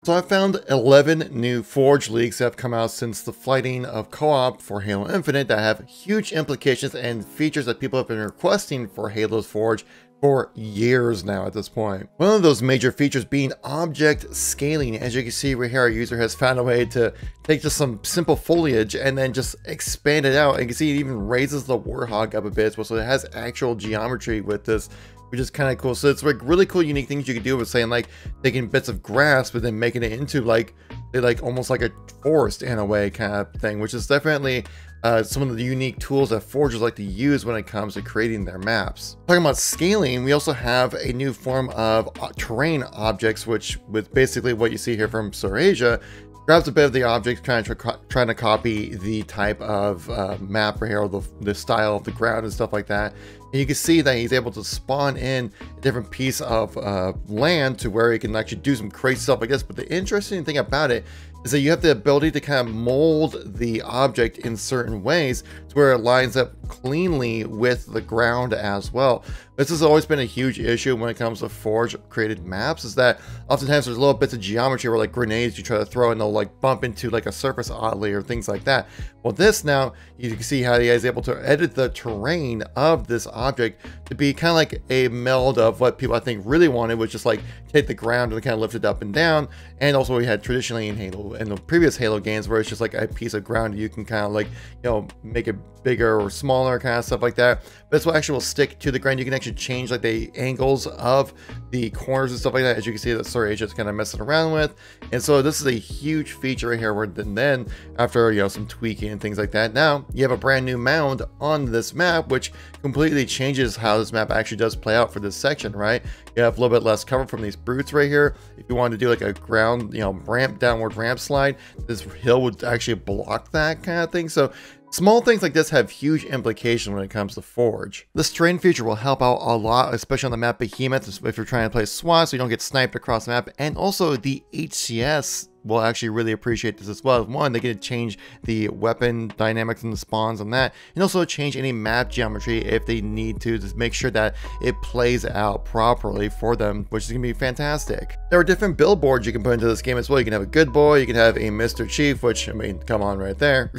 So I found 11 new Forge leaks that have come out since the flighting of co-op for Halo Infinite that have huge implications and features that people have been requesting for Halo's Forge for years now at this point. One of those major features being object scaling. As you can see right here, our user has found a way to take just some simple foliage and then just expand it out. And you can see it even raises the Warthog up a bit, so it has actual geometry with this, which is kind of cool. So it's like really cool, unique things you can do with saying like taking bits of grass, but then making it into like almost like a forest in a way kind of thing, which is definitely some of the unique tools that forgers like to use when it comes to creating their maps. Talking about scaling, we also have a new form of terrain objects, which with basically what you see here from Surasia, grabs a bit of the object, trying to copy the type of map right here, or the style of the ground and stuff like that. And you can see that he's able to spawn in a different piece of land to where he can actually do some crazy stuff like this. But the interesting thing about it is that you have the ability to kind of mold the object in certain ways to where it lines up cleanly with the ground as well. This has always been a huge issue when it comes to Forge created maps, is that oftentimes there's little bits of geometry where like grenades you try to throw and they'll like bump into like a surface oddly or things like that. Well, this now you can see how he is able to edit the terrain of this object to be kind of like a meld of what people I think really wanted, which is like take the ground and kind of lift it up and down. And also we had traditionally in Halo, in the previous Halo games, where it's just like a piece of ground you can kind of like, you know, make it bigger or smaller kind of stuff like that. But this will actually stick to the ground. You can actually change like the angles of the corners and stuff like that, as you can see that Surasia is kind of messing around with. And so this is a huge feature right here, where then after, you know, some tweaking and things like that, now you have a brand new mound on this map, which completely changes how this map actually does play out for this section, right? You have a little bit less cover from these brutes right here. If you wanted to do like a ground, you know, downward ramp slide, this hill would actually block that kind of thing. So small things like this have huge implications when it comes to Forge. This terrain feature will help out a lot, especially on the map Behemoth, if you're trying to play SWAT so you don't get sniped across the map. And also the HCS will actually really appreciate this as well. One, they get to change the weapon dynamics and the spawns on that, and also change any map geometry if they need to make sure that it plays out properly for them, which is going to be fantastic. There are different billboards you can put into this game as well. You can have a good boy, you can have a Mr. Chief, which, I mean, come on right there.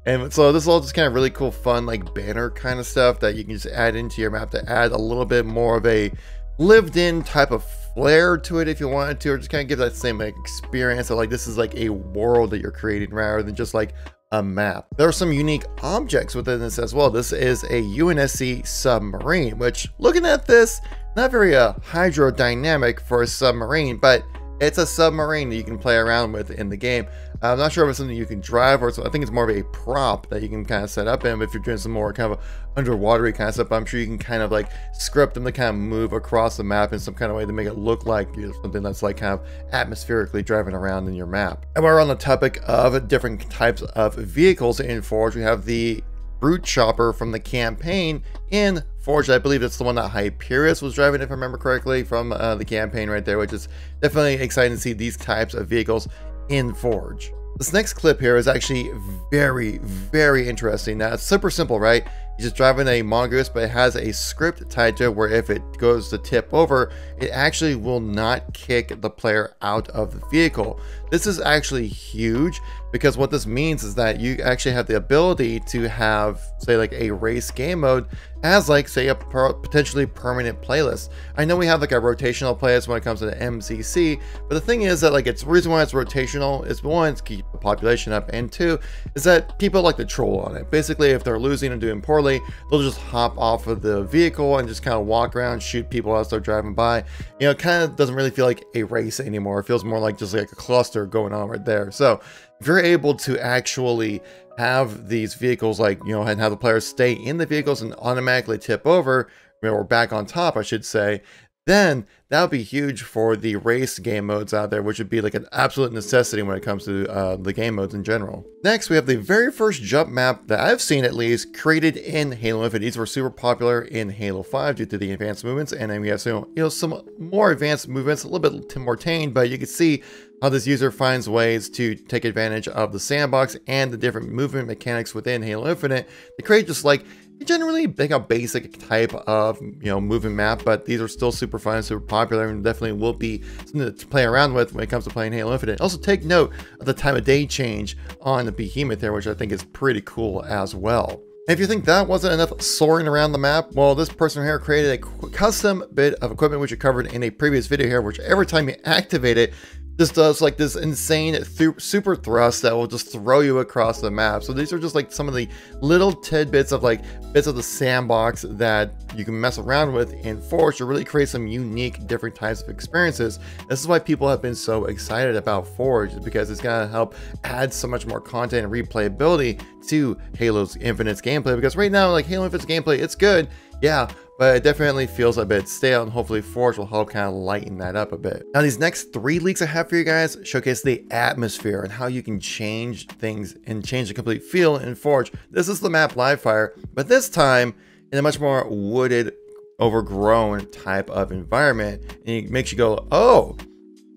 And so this is all just kind of really cool, fun, like banner kind of stuff that you can just add into your map to add a little bit more of a lived in type of flair to it if you wanted to, or just kind of give that same like experience of like this is like a world that you're creating rather than just like a map. There are some unique objects within this as well. This is a UNSC submarine, which, looking at this, not very hydrodynamic for a submarine, but it's a submarine that you can play around with in the game. I'm not sure if it's something you can drive, or I think it's more of a prop that you can kind of set up in if you're doing some more kind of underwatery kind of stuff. I'm sure you can kind of like script them to kind of move across the map in some kind of way to make it look like, you know, something that's like kind of atmospherically driving around in your map. And we're on the topic of different types of vehicles in Forge. We have the Brute Chopper from the campaign in Forge. I believe it's the one that Hyperius was driving, if I remember correctly, from the campaign right there, which is definitely exciting to see these types of vehicles in Forge. This next clip here is actually very, very interesting. Now, it's super simple, right? You're just driving a mongoose, but it has a script tied to it where if it goes to tip over, it actually will not kick the player out of the vehicle. This is actually huge, because what this means is that you actually have the ability to have, say, like a race game mode as like, say, a potentially permanent playlist. I know we have like a rotational playlist when it comes to the MCC, but the thing is that like it's the reason why it's rotational is, one, to keep the population up, and two, is that people like to troll on it. Basically, if they're losing and doing poorly, they'll just hop off of the vehicle and just kind of walk around, shoot people as they're driving by. You know, it kind of doesn't really feel like a race anymore. It feels more like just like a cluster going on right there. So if you're able to actually have these vehicles, like, you know, and have the players stay in the vehicles and automatically tip over, or back on top, I should say, then that would be huge for the race game modes out there, which would be like an absolute necessity when it comes to the game modes in general. Next, we have the very first jump map that I've seen, at least, created in Halo Infinite. These were super popular in Halo 5 due to the advanced movements, and then we have some, you know, some more advanced movements, a little bit more tame, but you can see how this user finds ways to take advantage of the sandbox and the different movement mechanics within Halo Infinite to create just like generally like a basic type of, moving map, but these are still super fun, super popular, and definitely will be something to play around with when it comes to playing Halo Infinite. Also take note of the time of day change on the Behemoth there, which I think is pretty cool as well. And if you think that wasn't enough soaring around the map, well, this person here created a custom bit of equipment which you covered in a previous video here, which every time you activate it, this does like this insane super thrust that will just throw you across the map. So these are just like some of the little tidbits of like bits of the sandbox that you can mess around with in Forge to really create some unique different types of experiences. This is why people have been so excited about Forge, because it's gonna help add so much more content and replayability to Halo's Infinite's gameplay. Because right now, like Halo Infinite's gameplay, it's good, yeah, but it definitely feels a bit stale, and hopefully Forge will help kind of lighten that up a bit. Now these next 3 leaks I have for you guys showcase the atmosphere and how you can change things and change the complete feel in Forge. This is the map Livefire, but this time in a much more wooded, overgrown type of environment, and it makes you go, oh,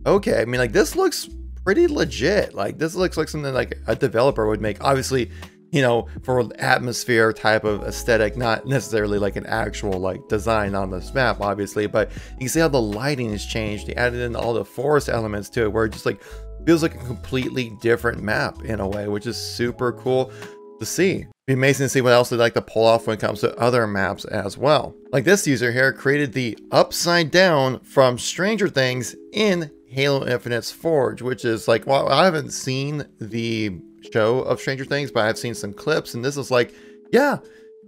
okay. I mean, like, this looks pretty legit. Like, this looks like something like a developer would make. Obviously, for atmosphere type of aesthetic, not necessarily like an actual like design on this map, obviously, but you can see how the lighting has changed. They added in all the forest elements to it, where it just like feels like a completely different map in a way, which is super cool to see. It'd be amazing to see what else they'd like to pull off when it comes to other maps as well. Like this user here created the Upside Down from Stranger Things in Halo Infinite's Forge, which is like, well, I haven't seen the show of Stranger Things, but I've seen some clips, and this is like, yeah,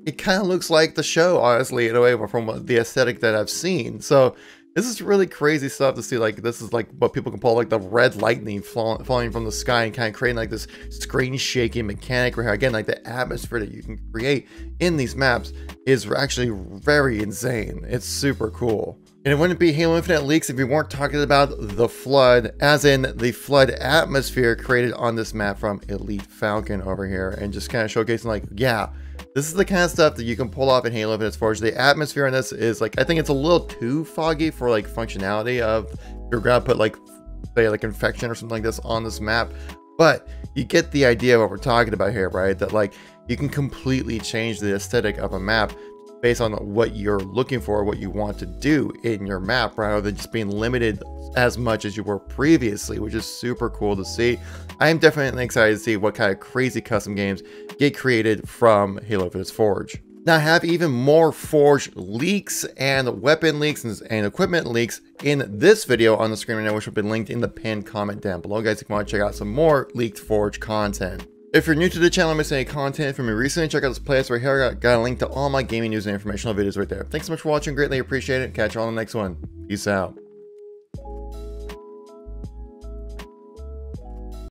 it kind of looks like the show, honestly, in a way, from the aesthetic that I've seen. So this is really crazy stuff to see. Like, this is like what people can call like the red lightning falling from the sky and kind of creating like this screen shaking mechanic, where again, like the atmosphere that you can create in these maps is actually very insane. It's super cool. And it wouldn't be Halo Infinite leaks if we weren't talking about the Flood, as in the Flood atmosphere created on this map from Elite Falcon over here, and just kind of showcasing like, yeah, this is the kind of stuff that you can pull off in Halo Infinite Forge. The atmosphere in this is like, I think it's a little too foggy for like functionality of, if you're gonna put like, say like infection or something like this on this map, but you get the idea of what we're talking about here, right? That like, you can completely change the aesthetic of a map based on what you're looking for, what you want to do in your map, rather than just being limited as much as you were previously, which is super cool to see. I am definitely excited to see what kind of crazy custom games get created from Halo Infinite's Forge. Now I have even more Forge leaks and weapon leaks and equipment leaks in this video on the screen right now, which will be linked in the pinned comment down below, guys, if you want to check out some more leaked Forge content. If you're new to the channel and missing any content from me recently, check out this playlist right here. I got a link to all my gaming news and informational videos right there. Thanks so much for watching. Greatly appreciate it. Catch you on the next one. Peace out.